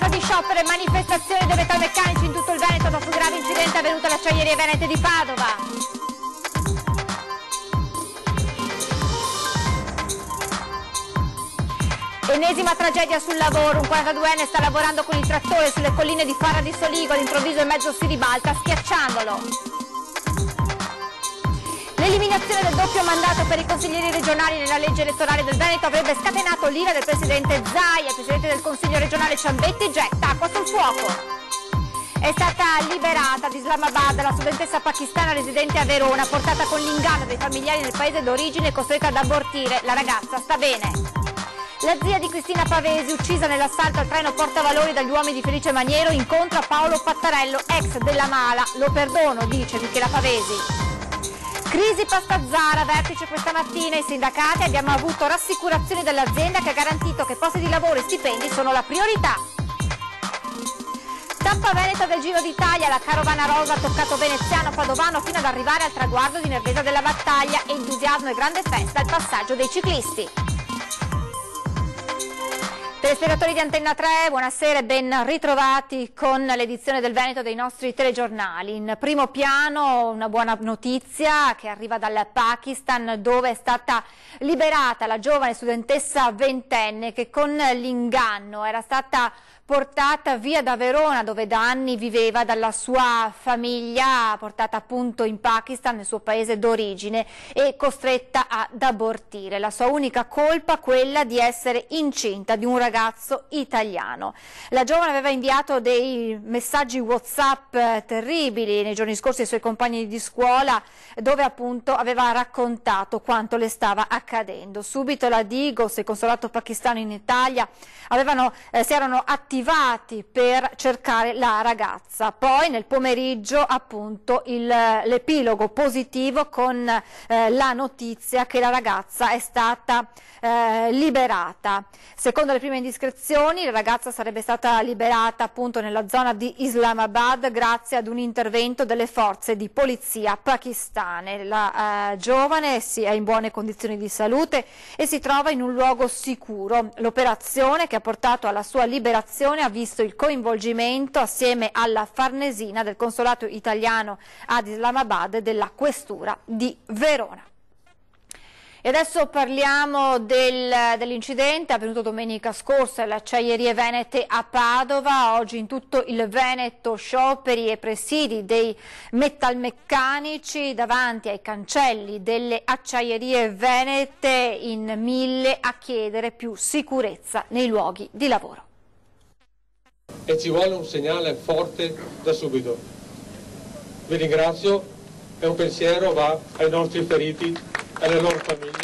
giornata di sciopero e manifestazioni dei metalmeccanici in tutto il Veneto dopo il grave incidente avvenuto alle acciaierie venete di Padova. Ennesima tragedia sul lavoro, un 42enne sta lavorando con il trattore sulle colline di Farra di Soligo, all'improvviso il mezzo si ribalta schiacciandolo. L'eliminazione del doppio mandato per i consiglieri regionali nella legge elettorale del Veneto avrebbe scatenato l'ira del presidente Zaia. Il presidente del consiglio regionale Ciambetti getta acqua sul fuoco. È stata liberata ad Islamabad la studentessa pakistana residente a Verona, portata con l'inganno dei familiari nel paese d'origine e costretta ad abortire. La ragazza sta bene. La zia di Cristina Pavesi, uccisa nell'assalto al treno portavalori dagli uomini di Felice Maniero, incontra Paolo Pattarello, ex della Mala. Lo perdono, dice Michela Pavesi. Crisi pasta Zara, vertice questa mattina, i sindacati abbiamo avuto rassicurazioni dall'azienda che ha garantito che posti di lavoro e stipendi sono la priorità. Tappa veneta del Giro d'Italia, la carovana rosa ha toccato veneziano padovano fino ad arrivare al traguardo di Nervesa della Battaglia, entusiasmo e grande festa al passaggio dei ciclisti. Telespettatori di Antenna 3, buonasera e ben ritrovati con l'edizione del Veneto dei nostri telegiornali. In primo piano una buona notizia che arriva dal Pakistan, dove è stata liberata la giovane studentessa ventenne che con l'inganno era stata portata via da Verona, dove da anni viveva, dalla sua famiglia, portata appunto in Pakistan, nel suo paese d'origine, e costretta ad abortire. La sua unica colpa, quella di essere incinta di un ragazzo italiano. La giovane aveva inviato dei messaggi WhatsApp terribili nei giorni scorsi ai suoi compagni di scuola, dove appunto aveva raccontato quanto le stava accadendo. Subito la Digos e il consolato pakistano in Italia si erano attivati per cercare la ragazza. Poi nel pomeriggio appunto l'epilogo positivo con la notizia che la ragazza è stata liberata. Secondo le prime indiscrezioni la ragazza sarebbe stata liberata appunto nella zona di Islamabad grazie ad un intervento delle forze di polizia pakistane. La giovane è in buone condizioni di salute e si trova in un luogo sicuro. L'operazione che ha portato alla sua liberazione ha visto il coinvolgimento assieme alla Farnesina del consolato italiano ad Islamabad e della questura di Verona. E adesso parliamo dell'incidente avvenuto domenica scorsa alle acciaierie venete a Padova. Oggi in tutto il Veneto scioperi e presidi dei metalmeccanici davanti ai cancelli delle acciaierie venete, in 1000 a chiedere più sicurezza nei luoghi di lavoro. E ci vuole un segnale forte da subito. Vi ringrazio e un pensiero va ai nostri feriti e alle loro famiglie.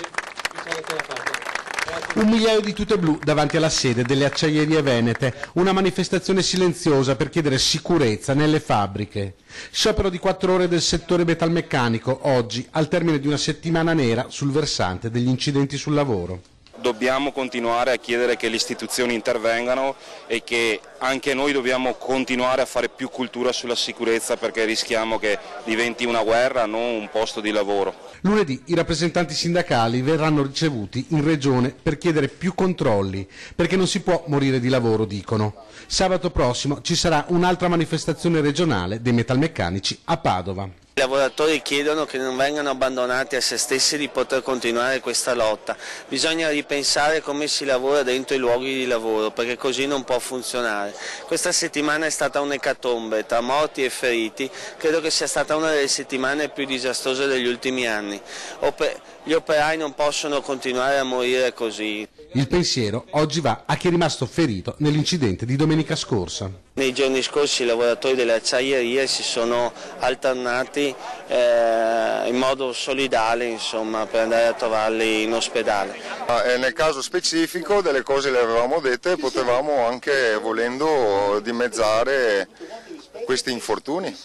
Un migliaio di tute blu davanti alla sede delle acciaierie venete, una manifestazione silenziosa per chiedere sicurezza nelle fabbriche. Sciopero di 4 ore del settore metalmeccanico, oggi al termine di una settimana nera sul versante degli incidenti sul lavoro. Dobbiamo continuare a chiedere che le istituzioni intervengano e che anche noi dobbiamo continuare a fare più cultura sulla sicurezza, perché rischiamo che diventi una guerra, non un posto di lavoro. Lunedì i rappresentanti sindacali verranno ricevuti in regione per chiedere più controlli, perché non si può morire di lavoro, dicono. Sabato prossimo ci sarà un'altra manifestazione regionale dei metalmeccanici a Padova. I lavoratori chiedono che non vengano abbandonati a se stessi di poter continuare questa lotta. Bisogna ripensare come si lavora dentro i luoghi di lavoro, perché così non può funzionare. Questa settimana è stata un'ecatombe tra morti e feriti, credo che sia stata una delle settimane più disastrose degli ultimi anni. Gli operai non possono continuare a morire così. Il pensiero oggi va a chi è rimasto ferito nell'incidente di domenica scorsa. Nei giorni scorsi i lavoratori delle acciaierie si sono alternati in modo solidale, insomma, per andare a trovarli in ospedale. Nel caso specifico delle cose le avevamo dette, potevamo anche, volendo, dimezzare questi infortuni,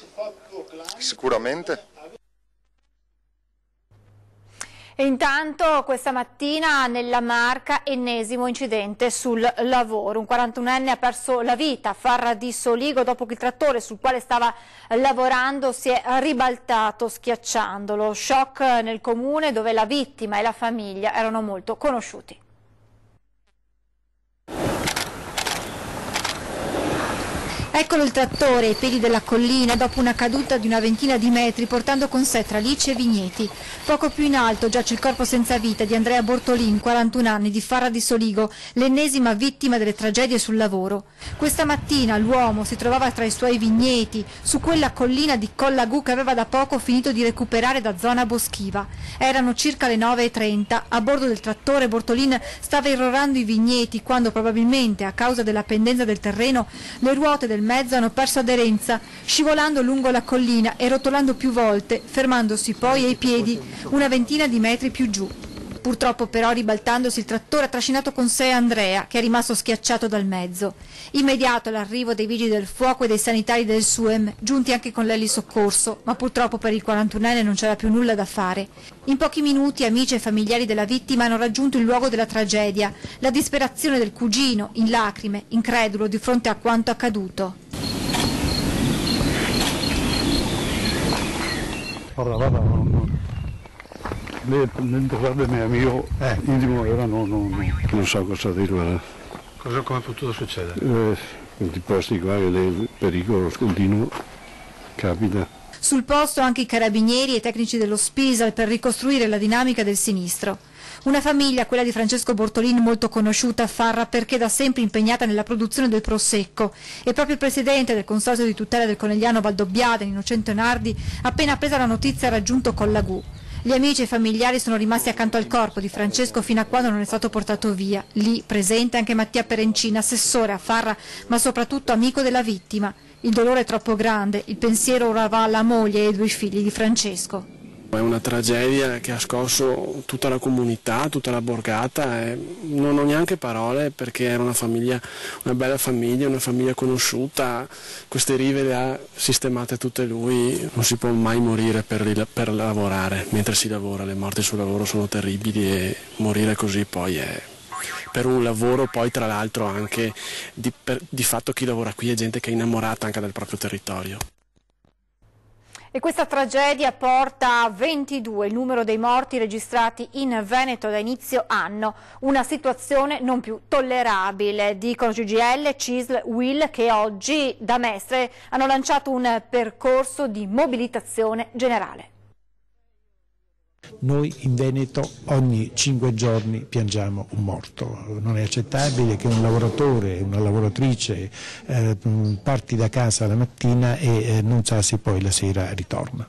sicuramente. E intanto questa mattina nella Marca ennesimo incidente sul lavoro. Un 41enne ha perso la vita a Farra di Soligo dopo che il trattore sul quale stava lavorando si è ribaltato schiacciandolo. Shock nel comune dove la vittima e la famiglia erano molto conosciuti. Eccolo il trattore ai piedi della collina dopo una caduta di una ventina di metri, portando con sé tralicci e vigneti. Poco più in alto giace il corpo senza vita di Andrea Bortolin, 41 anni, di Farra di Soligo, l'ennesima vittima delle tragedie sul lavoro. Questa mattina l'uomo si trovava tra i suoi vigneti, su quella collina di Collagù che aveva da poco finito di recuperare da zona boschiva. Erano circa le 9:30, a bordo del trattore Bortolin stava irrorando i vigneti quando probabilmente, a causa della pendenza del terreno, le ruote del mezzo hanno perso aderenza, scivolando lungo la collina e rotolando più volte, fermandosi poi ai piedi una ventina di metri più giù. Purtroppo però, ribaltandosi, il trattore ha trascinato con sé Andrea, che è rimasto schiacciato dal mezzo. Immediato l'arrivo dei vigili del fuoco e dei sanitari del SUEM, giunti anche con l'elisoccorso, ma purtroppo per il 41enne non c'era più nulla da fare. In pochi minuti amici e familiari della vittima hanno raggiunto il luogo della tragedia, la disperazione del cugino, in lacrime, incredulo di fronte a quanto accaduto. L'enterrare mio amico intimo era non so cosa dire. Come è potuto succedere? Questi posti qua che il pericolo continuo capita. Sul posto anche i carabinieri e i tecnici dello Spisal per ricostruire la dinamica del sinistro. Una famiglia, quella di Francesco Bortolin, molto conosciuta a Farra perché da sempre impegnata nella produzione del prosecco, e proprio il presidente del Consorzio di tutela del Conegliano Valdobbiadene, Innocento Nardi, appena appresa la notizia ha raggiunto Collagù. Gli amici e i familiari sono rimasti accanto al corpo di Francesco fino a quando non è stato portato via. Lì presente anche Mattia Perencina, assessore a Farra, ma soprattutto amico della vittima. Il dolore è troppo grande, il pensiero ora va alla moglie e ai 2 figli di Francesco. È una tragedia che ha scosso tutta la comunità, tutta la borgata, e non ho neanche parole perché era una famiglia, una bella famiglia, una famiglia conosciuta. Queste rive le ha sistemate tutte lui. Non si può mai morire per lavorare, mentre si lavora, le morti sul lavoro sono terribili e morire così poi è per un lavoro poi tra l'altro anche di fatto chi lavora qui è gente che è innamorata anche del proprio territorio. E questa tragedia porta a 22 il numero dei morti registrati in Veneto da inizio anno, una situazione non più tollerabile, dicono CGIL, CISL, UIL, che oggi da Mestre hanno lanciato un percorso di mobilitazione generale. Noi in Veneto ogni 5 giorni piangiamo un morto. Non è accettabile che un lavoratore, una lavoratrice parti da casa la mattina e non sa se poi la sera ritorna.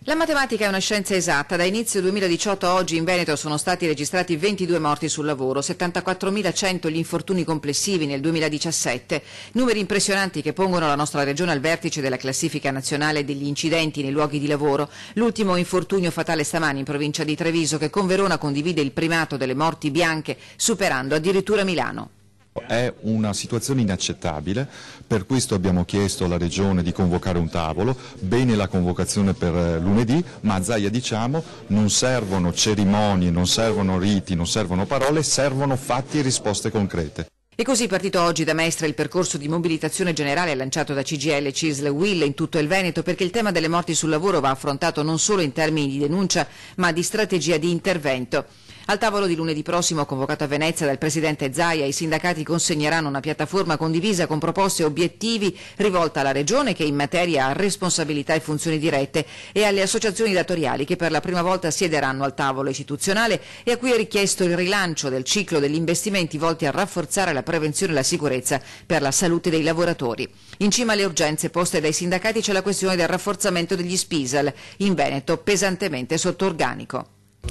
La matematica è una scienza esatta. Da inizio 2018 a oggi in Veneto sono stati registrati 22 morti sul lavoro, 74.100 gli infortuni complessivi nel 2017, numeri impressionanti che pongono la nostra regione al vertice della classifica nazionale degli incidenti nei luoghi di lavoro. L'ultimo infortunio fatale stamani in provincia di Treviso, che con Verona condivide il primato delle morti bianche, superando addirittura Milano. È una situazione inaccettabile, per questo abbiamo chiesto alla Regione di convocare un tavolo, bene la convocazione per lunedì, ma a Zaia diciamo non servono cerimonie, non servono riti, non servono parole, servono fatti e risposte concrete. E così partito oggi da Mestre il percorso di mobilitazione generale lanciato da CGIL, CISL e UIL in tutto il Veneto, perché il tema delle morti sul lavoro va affrontato non solo in termini di denuncia ma di strategia di intervento. Al tavolo di lunedì prossimo, convocato a Venezia dal presidente Zaia, i sindacati consegneranno una piattaforma condivisa con proposte e obiettivi rivolta alla Regione, che in materia ha responsabilità e funzioni dirette, e alle associazioni datoriali che per la prima volta siederanno al tavolo istituzionale e a cui è richiesto il rilancio del ciclo degli investimenti volti a rafforzare la prevenzione e la sicurezza per la salute dei lavoratori. In cima alle urgenze poste dai sindacati c'è la questione del rafforzamento degli Spisal, in Veneto pesantemente sotto organico.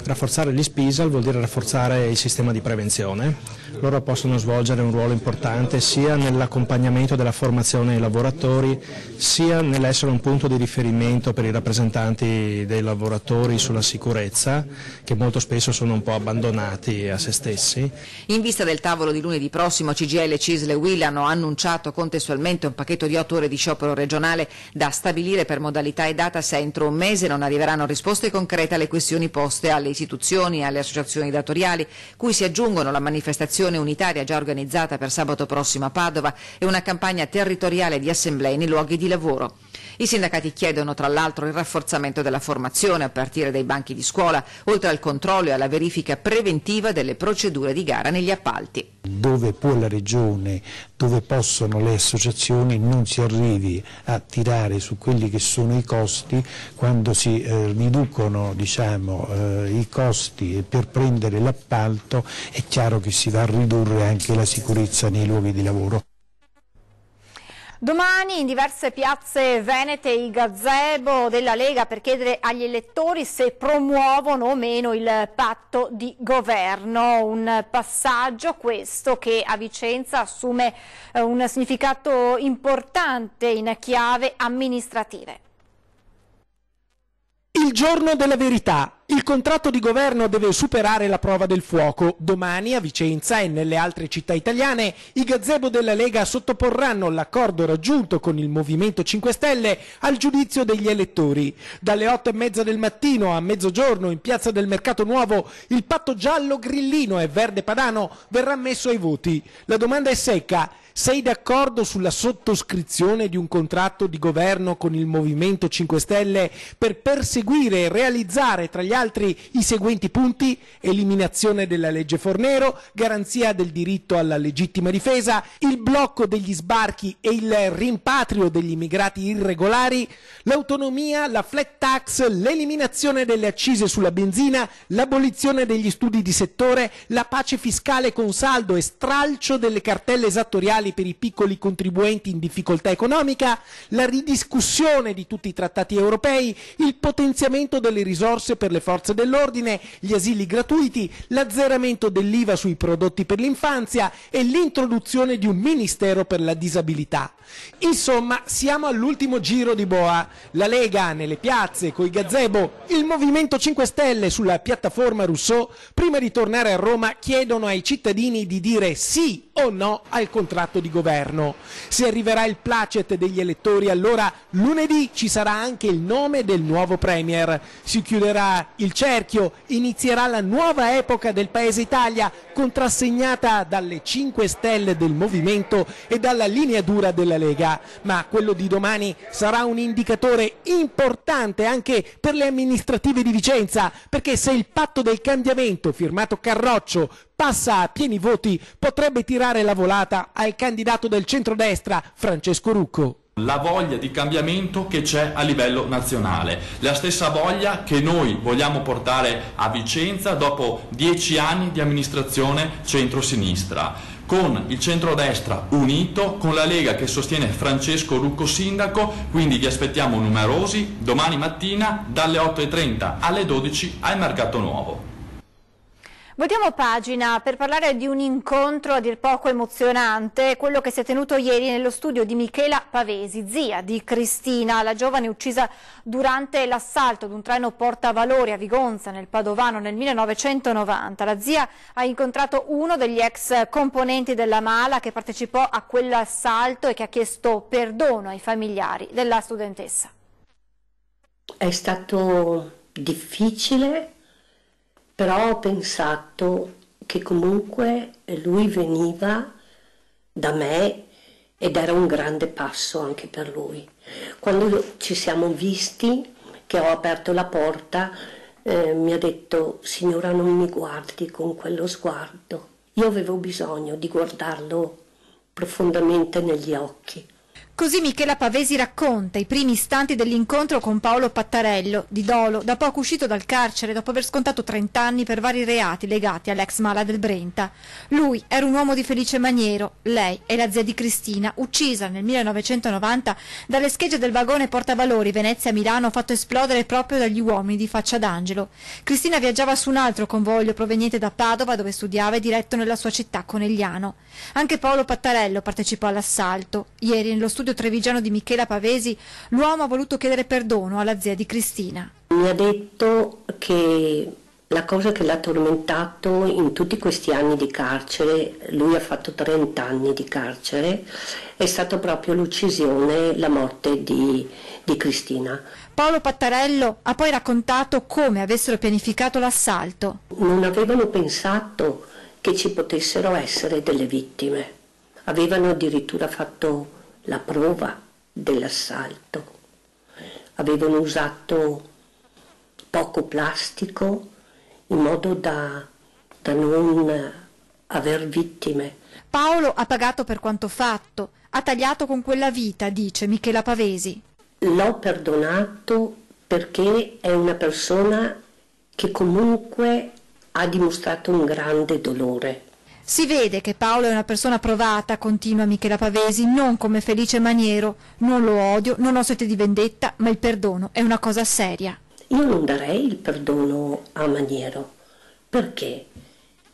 Rafforzare gli Spisal vuol dire rafforzare il sistema di prevenzione. Loro possono svolgere un ruolo importante sia nell'accompagnamento della formazione dei lavoratori, sia nell'essere un punto di riferimento per i rappresentanti dei lavoratori sulla sicurezza, che molto spesso sono un po' abbandonati a se stessi. In vista del tavolo di lunedì prossimo, CGIL, CISL e UIL hanno annunciato contestualmente un pacchetto di 8 ore di sciopero regionale da stabilire per modalità e data se entro un mese non arriveranno risposte concrete alle questioni poste alle istituzioni e alle associazioni datoriali, cui si aggiungono la manifestazione unitaria già organizzata per sabato prossimo a Padova e una campagna territoriale di assemblee nei luoghi di lavoro. I sindacati chiedono tra l'altro il rafforzamento della formazione a partire dai banchi di scuola, oltre al controllo e alla verifica preventiva delle procedure di gara negli appalti. Dove può la Regione, dove possono le associazioni, non si arrivi a tirare su quelli che sono i costi quando si riducono i costi per prendere l'appalto. È chiaro che si va a ridurre anche la sicurezza nei luoghi di lavoro. Domani in diverse piazze venete i gazebo della Lega per chiedere agli elettori se promuovono o meno il patto di governo, un passaggio questo che a Vicenza assume un significato importante in chiave amministrative. Il giorno della verità. Il contratto di governo deve superare la prova del fuoco. Domani a Vicenza e nelle altre città italiane i gazebo della Lega sottoporranno l'accordo raggiunto con il Movimento 5 Stelle al giudizio degli elettori. Dalle 8:30 del mattino a mezzogiorno in piazza del Mercato Nuovo il patto giallo grillino e verde padano verrà messo ai voti. La domanda è secca. Sei d'accordo sulla sottoscrizione di un contratto di governo con il Movimento 5 Stelle per perseguire e realizzare tra gli altri i seguenti punti: eliminazione della legge Fornero, garanzia del diritto alla legittima difesa, il blocco degli sbarchi e il rimpatrio degli immigrati irregolari, l'autonomia, la flat tax, l'eliminazione delle accise sulla benzina, l'abolizione degli studi di settore, la pace fiscale con saldo e stralcio delle cartelle esattoriali per i piccoli contribuenti in difficoltà economica, la ridiscussione di tutti i trattati europei, il potenziamento delle risorse per le forze dell'ordine, gli asili gratuiti, l'azzeramento dell'IVA sui prodotti per l'infanzia e l'introduzione di un ministero per la disabilità. Insomma, siamo all'ultimo giro di boa. La Lega nelle piazze coi gazebo, il Movimento 5 Stelle sulla piattaforma Rousseau, prima di tornare a Roma chiedono ai cittadini di dire sì o no al contratto di governo. Se arriverà il placet degli elettori, allora lunedì ci sarà anche il nome del nuovo premier. Si chiuderà il cerchio, inizierà la nuova epoca del Paese Italia, contrassegnata dalle 5 Stelle del Movimento e dalla linea dura della Lega. Ma quello di domani sarà un indicatore importante anche per le amministrative di Vicenza, perché se il patto del cambiamento firmato Carroccio passa a pieni voti, potrebbe tirare la volata al candidato del centrodestra Francesco Rucco. La voglia di cambiamento che c'è a livello nazionale, la stessa voglia che noi vogliamo portare a Vicenza dopo 10 anni di amministrazione centro-sinistra, con il centrodestra unito, con la Lega che sostiene Francesco Rucco sindaco. Quindi vi aspettiamo numerosi domani mattina dalle 8:30 alle 12 al Mercato Nuovo. Voltiamo pagina per parlare di un incontro a dir poco emozionante, quello che si è tenuto ieri nello studio di Michela Pavesi, zia di Cristina, la giovane uccisa durante l'assalto ad un treno portavalori a Vigonza nel Padovano nel 1990. La zia ha incontrato uno degli ex componenti della Mala che partecipò a quell'assalto e che ha chiesto perdono ai familiari della studentessa. È stato difficile, però ho pensato che comunque lui veniva da me ed era un grande passo anche per lui. Quando ci siamo visti, che ho aperto la porta, mi ha detto: signora, non mi guardi con quello sguardo. Io avevo bisogno di guardarlo profondamente negli occhi. Così Michela Pavesi racconta i primi istanti dell'incontro con Paolo Pattarello, di Dolo, da poco uscito dal carcere dopo aver scontato 30 anni per vari reati legati all'ex Mala del Brenta. Lui era un uomo di felice maniero, lei è la zia di Cristina, uccisa nel 1990 dalle schegge del vagone portavalori Venezia-Milano fatto esplodere proprio dagli uomini di Faccia d'Angelo. Cristina viaggiava su un altro convoglio proveniente da Padova, dove studiava, e diretto nella sua città Conegliano. Anche Paolo Pattarello partecipò all'assalto. Ieri nello studio trevigiano di Michela Pavesi l'uomo ha voluto chiedere perdono alla zia di Cristina. Mi ha detto che la cosa che l'ha tormentato in tutti questi anni di carcere, lui ha fatto 30 anni di carcere, è stata proprio l'uccisione, la morte di Cristina. Paolo Pattarello ha poi raccontato come avessero pianificato l'assalto. Non avevano pensato che ci potessero essere delle vittime. Avevano addirittura fatto la prova dell'assalto. avevano usato poco plastico in modo da non aver vittime. Paolo ha pagato per quanto fatto, ha tagliato con quella vita, dice Michela Pavesi. L'ho perdonato perché è una persona che comunque ha dimostrato un grande dolore. Si vede che Paolo è una persona provata, continua Michela Pavesi, non come Felice Maniero. Non lo odio, non ho sete di vendetta, ma il perdono è una cosa seria. Io non darei il perdono a Maniero. Perché?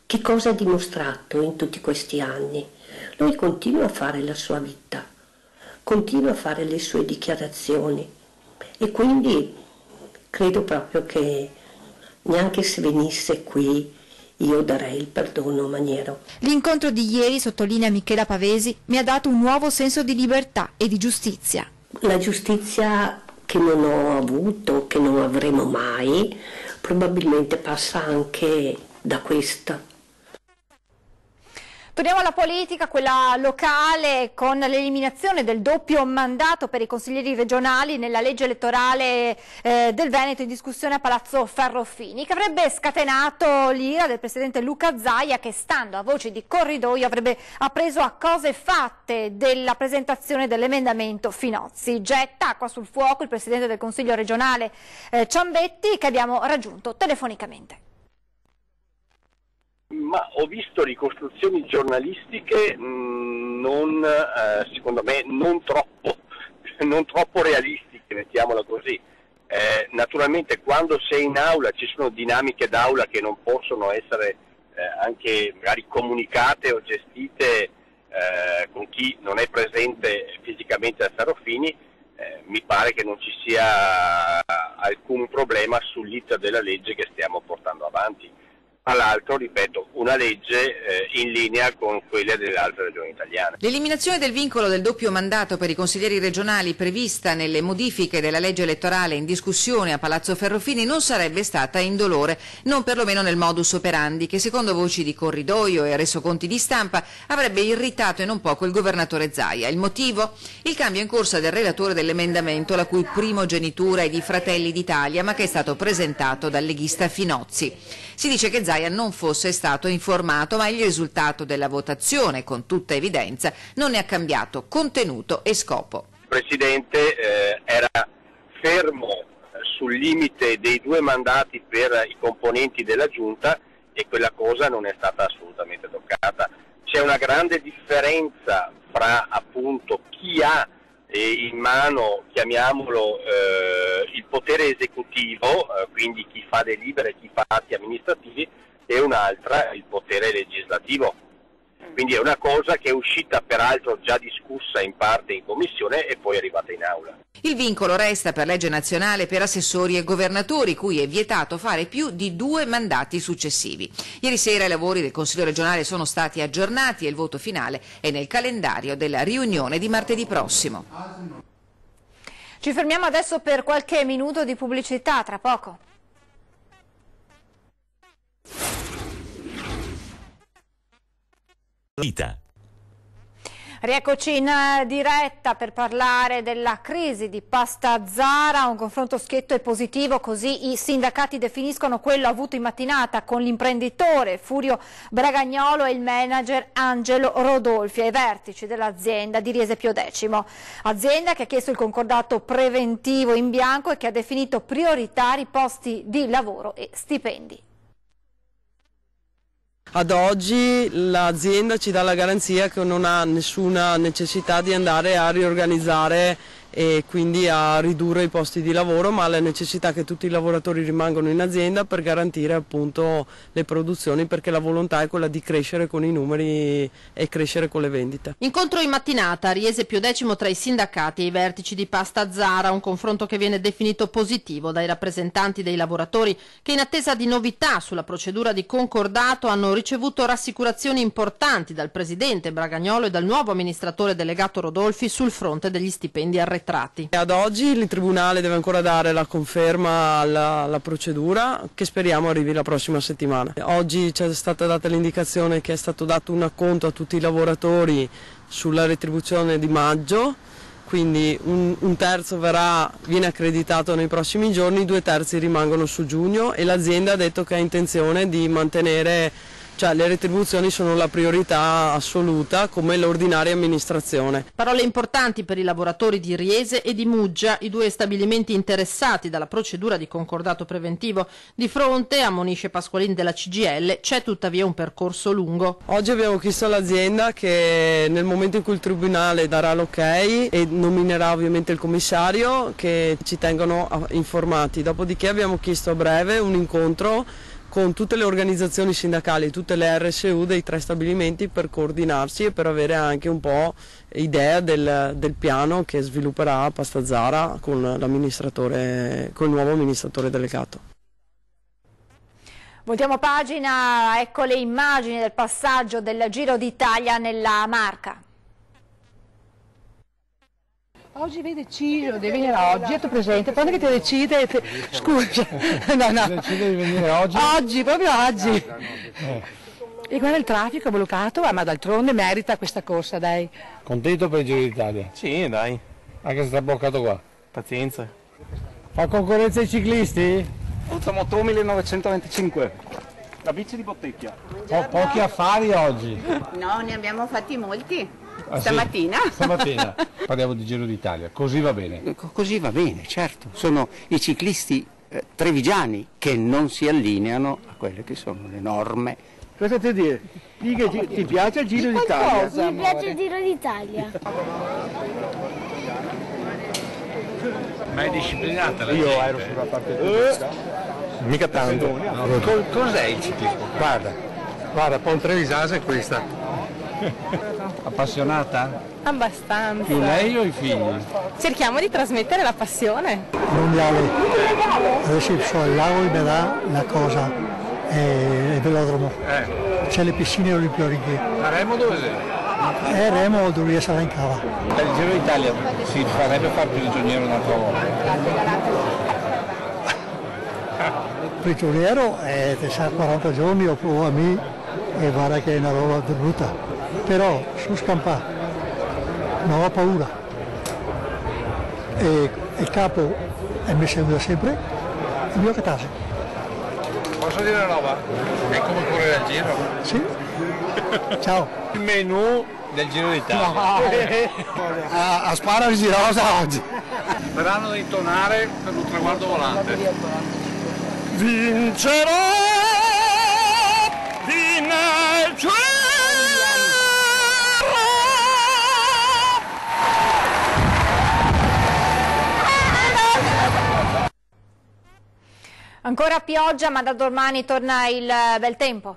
Che cosa ha dimostrato in tutti questi anni? Lui continua a fare la sua vita, continua a fare le sue dichiarazioni e quindi credo proprio che neanche se venisse qui io darei il perdono a Maniero. L'incontro di ieri, sottolinea Michela Pavesi, mi ha dato un nuovo senso di libertà e di giustizia. La giustizia che non ho avuto, che non avremo mai, probabilmente passa anche da questa. Torniamo alla politica, quella locale, con l'eliminazione del doppio mandato per i consiglieri regionali nella legge elettorale del Veneto in discussione a Palazzo Ferrofini, che avrebbe scatenato l'ira del presidente Luca Zaia, che stando a voci di corridoio avrebbe appreso a cose fatte della presentazione dell'emendamento Finozzi. Getta acqua sul fuoco il presidente del Consiglio regionale Ciambetti, che abbiamo raggiunto telefonicamente. Ma ho visto ricostruzioni giornalistiche secondo me non troppo realistiche, mettiamola così. Naturalmente quando sei in aula ci sono dinamiche d'aula che non possono essere anche magari comunicate o gestite con chi non è presente fisicamente a Ferrofini. Mi pare che non ci sia alcun problema sull'iter della legge che stiamo portando avanti. Tra l'altro, ripeto, una legge in linea con quelle delle altre regioni italiane. L'eliminazione del vincolo del doppio mandato per i consiglieri regionali prevista nelle modifiche della legge elettorale in discussione a Palazzo Ferrofini non sarebbe stata indolore, non perlomeno nel modus operandi, che secondo voci di corridoio e resoconti di stampa avrebbe irritato e non poco il governatore Zaia. Il motivo? Il cambio in corsa del relatore dell'emendamento, la cui primogenitura è di Fratelli d'Italia, ma che è stato presentato dal leghista Finozzi. Si dice che Zaia non fosse stato informato, ma il risultato della votazione, con tutta evidenza, non ne ha cambiato contenuto e scopo. Il Presidente era fermo sul limite dei 2 mandati per i componenti della Giunta e quella cosa non è stata assolutamente toccata. C'è una grande differenza fra appunto chi ha in mano, chiamiamolo, il potere esecutivo, quindi chi fa delibere, chi fa atti amministrativi, e un'altra il potere legislativo. Quindi è una cosa che è uscita peraltro già discussa in parte in commissione e poi è arrivata in aula. Il vincolo resta per legge nazionale per assessori e governatori, cui è vietato fare più di 2 mandati successivi. Ieri sera i lavori del Consiglio regionale sono stati aggiornati e il voto finale è nel calendario della riunione di martedì prossimo. Ci fermiamo adesso per qualche minuto di pubblicità, tra poco. Rieccoci in diretta per parlare della crisi di Pasta Zara, un confronto schietto e positivo, così i sindacati definiscono quello avuto in mattinata con l'imprenditore Furio Bragagnolo e il manager Angelo Rodolfi ai vertici dell'azienda di Riese Pio X. Azienda che ha chiesto il concordato preventivo in bianco e che ha definito prioritari posti di lavoro e stipendi. Ad oggi l'azienda ci dà la garanzia che non ha nessuna necessità di andare a riorganizzare e quindi a ridurre i posti di lavoro, ma la necessità che tutti i lavoratori rimangano in azienda per garantire appunto le produzioni, perché la volontà è quella di crescere con i numeri e crescere con le vendite. Incontro in mattinata a Riese Pio X tra i sindacati e i vertici di Pasta Zara, un confronto che viene definito positivo dai rappresentanti dei lavoratori che in attesa di novità sulla procedura di concordato hanno ricevuto rassicurazioni importanti dal presidente Bragagnolo e dal nuovo amministratore delegato Rodolfi sul fronte degli stipendi arretrati. Ad oggi il Tribunale deve ancora dare la conferma alla procedura, che speriamo arrivi la prossima settimana. Oggi ci è stata data l'indicazione che è stato dato un acconto a tutti i lavoratori sulla retribuzione di maggio, quindi un terzo viene accreditato nei prossimi giorni, 2 terzi rimangono su giugno e l'azienda ha detto che ha intenzione di mantenere, cioè le retribuzioni sono la priorità assoluta come l'ordinaria amministrazione. Parole importanti per i lavoratori di Riese e di Muggia, i 2 stabilimenti interessati dalla procedura di concordato preventivo. Di fronte, ammonisce Pasqualin della CGIL, c'è tuttavia un percorso lungo. Oggi abbiamo chiesto all'azienda che nel momento in cui il Tribunale darà l'ok e nominerà ovviamente il commissario, che ci tengano informati. Dopodiché abbiamo chiesto a breve un incontro con tutte le organizzazioni sindacali, tutte le RSU dei 3 stabilimenti per coordinarsi e per avere anche un po' idea del piano che svilupperà Pastazzara con il nuovo amministratore delegato. Voltiamo pagina, ecco le immagini del passaggio del Giro d'Italia nella Marca. Oggi vede Ciro, devi venire oggi, tu presente, quando che ti decide, scusa, no. Decide di venire oggi? Oggi, proprio oggi. E guarda il traffico è bloccato, ma d'altronde merita questa corsa, dai. Contento per il Giro d'Italia? Sì, dai. Anche se sta bloccato qua? Pazienza. Fa concorrenza ai ciclisti? Automoto 1925, la bici di Bottecchia. Pochi affari oggi. No, ne abbiamo fatti molti. Stamattina? Sì, stamattina. Parliamo di Giro d'Italia, così va bene? Così va bene, certo. Sono i ciclisti trevigiani che non si allineano a quelle che sono le norme. Cosa ti dire? Ti piace il Giro d'Italia? Mi piace il Giro d'Italia. Ma è disciplinata la Io gente. ero sulla parte tedesca. Mica tanto. Cos'è il ciclismo? Guarda, Pontrevisase è questa. Appassionata? Abbastanza. Più lei o i figli? Cerchiamo di trasmettere la passione. Mondiale, adesso so, il lago di Medà, la cosa, il velodromo, c'è le piscine olimpiche. A Remo dove sei? Remo dovrebbe sarà in cava. Il Giro d'Italia si farebbe fare prigioniero un'altra volta. Prigioniero ti sa 40 giorni o a me e guarda che è una roba brutta. Però su scampato, non ho paura. E il capo mi segue sempre, il mio catase. Posso dire una roba? È come correre al Giro? Sì. Ciao. Il menù del Giro d'Italia. A Asparagi rosa oggi. Sperano di intonare per un traguardo volante. Vincerò! Ancora pioggia, ma da domani torna il bel tempo.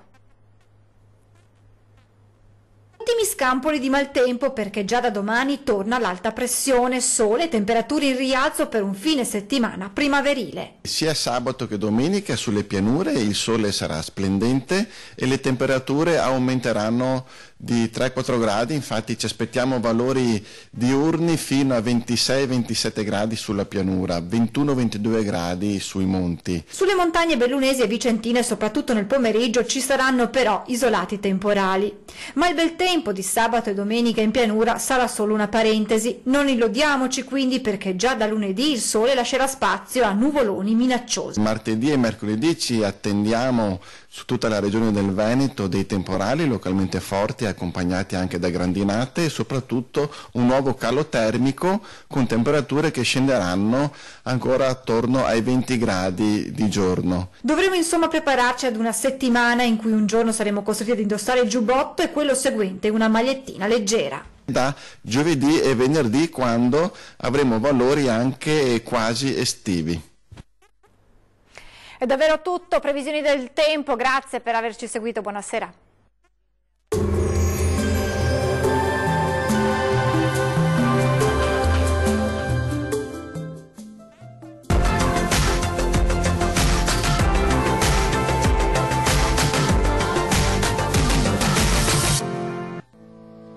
Ultimi scampoli di maltempo perché già da domani torna l'alta pressione, sole e temperature in rialzo per un fine settimana primaverile. Sia sabato che domenica sulle pianure il sole sarà splendente e le temperature aumenteranno di 3-4 gradi, infatti ci aspettiamo valori diurni fino a 26-27 gradi sulla pianura, 21-22 gradi sui monti. Sulle montagne bellunesi e vicentine, soprattutto nel pomeriggio, ci saranno però isolati temporali. Ma il bel tempo di sabato e domenica in pianura sarà solo una parentesi. Non illudiamoci quindi, perché già da lunedì il sole lascerà spazio a nuvoloni minacciosi. Martedì e mercoledì ci attendiamo su tutta la regione del Veneto dei temporali localmente forti, accompagnati anche da grandinate e soprattutto un nuovo calo termico con temperature che scenderanno ancora attorno ai 20 gradi di giorno. Dovremo insomma prepararci ad una settimana in cui un giorno saremo costretti ad indossare il giubbotto e quello seguente una magliettina leggera. Da giovedì e venerdì, quando avremo valori anche quasi estivi. È davvero tutto, previsioni del tempo, grazie per averci seguito, buonasera.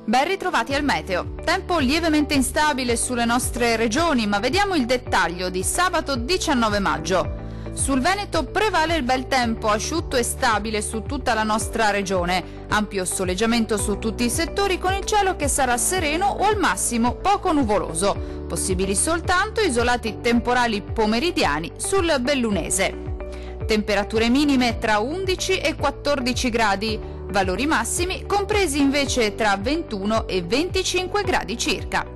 Ben ritrovati al meteo. Tempo lievemente instabile sulle nostre regioni, ma vediamo il dettaglio di sabato 19 maggio. Sul Veneto prevale il bel tempo, asciutto e stabile su tutta la nostra regione. Ampio soleggiamento su tutti i settori con il cielo che sarà sereno o al massimo poco nuvoloso. Possibili soltanto isolati temporali pomeridiani sul Bellunese. Temperature minime tra 11 e 14 gradi, valori massimi compresi invece tra 21 e 25 gradi circa.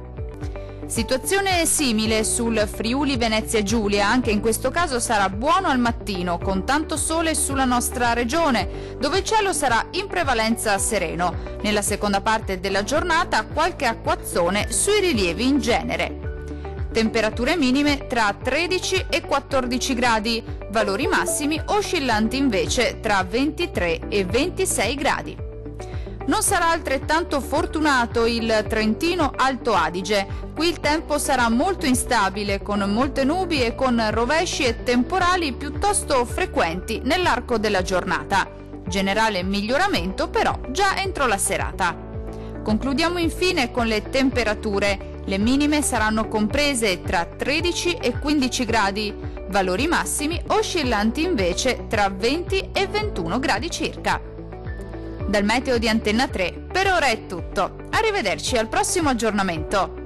Situazione simile sul Friuli Venezia Giulia, anche in questo caso sarà buono al mattino, con tanto sole sulla nostra regione, dove il cielo sarà in prevalenza sereno. Nella seconda parte della giornata qualche acquazzone sui rilievi in genere. Temperature minime tra 13 e 14 gradi, valori massimi oscillanti invece tra 23 e 26 gradi. Non sarà altrettanto fortunato il Trentino Alto Adige. Qui il tempo sarà molto instabile, con molte nubi e con rovesci e temporali piuttosto frequenti nell'arco della giornata. Generale miglioramento però già entro la serata. Concludiamo infine con le temperature. Le minime saranno comprese tra 13 e 15 gradi, valori massimi oscillanti invece tra 20 e 21 gradi circa. Dal meteo di Antenna 3 per ora è tutto. Arrivederci al prossimo aggiornamento.